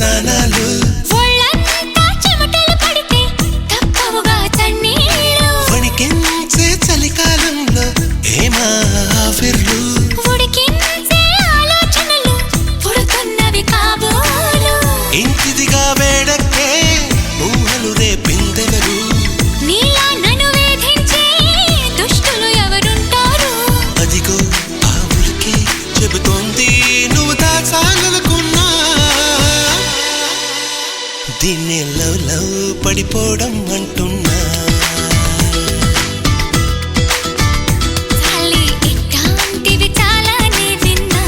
స్నానాలు ఒళ్ళంతా చెమటలు పడితే తప్పవుగా చన్నీళ్ళు వణికించే చలికాలంలో ఏమా ఆవిర్లు ఉడికించే ఆలోచనలు పుడుతున్నవి కాబోలు ఇంటిదిగా వేడక్కే ఊహలు రేపిందెవరు నీలా నన్ను వేధించే దుష్టులు ఎవరుంటారు అదిగో ఆ ఉలికే చెబుతోంది నువ్వు దాచాలనుకున్నా దీన్నే లవ్ లవ్ పడిపోవడం అంటున్నా చాలే ఇట్లాంటివి చాలానే విన్నా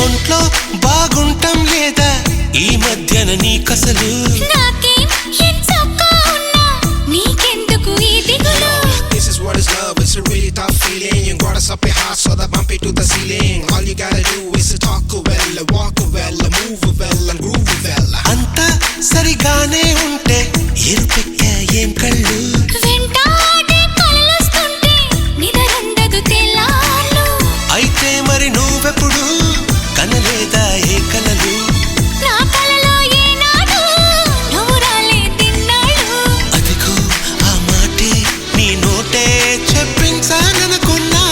ఒంట్లో బాగుంటాం లేదా ఈ మధ్యన నీకసలు నాకేం ఎంచక్కా ఉన్నా నీకెందుకు ఈ దిగులు This is what is love, it's a really tough feeling. You got us up your heart so that bump it to the ceiling. All you gotta do is to talk well, walk well, move well and groove well. అంతా సరిగానే ఉంటే ఎరుపెక్కా ఏం కళ్ళు వెంటాడే కలలొస్తుంటే నిదరుండదు తెల్లార్లు అయితే మరి నువ్వెప్పుడు కనలేదా ఏ కలలు నా కలలో ఏనాడు నువ్వు రాలేదిన్నాళ్ళు అదిగో ఆ మాటే నీ నోటే చెప్పించాలనుకున్నా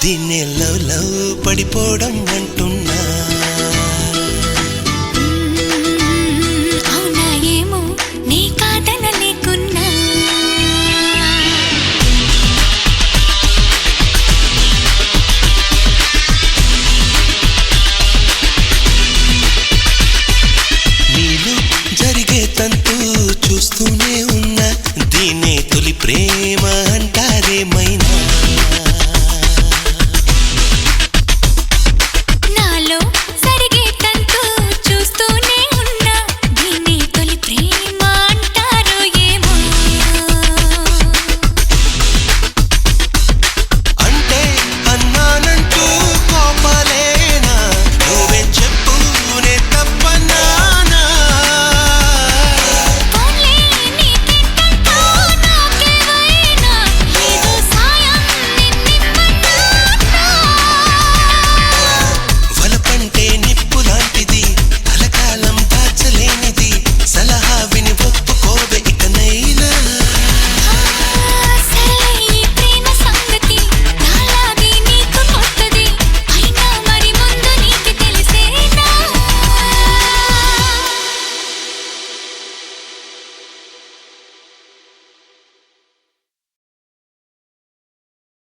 దీన్నే లవ్ లవ్ పడిపోవడం అంట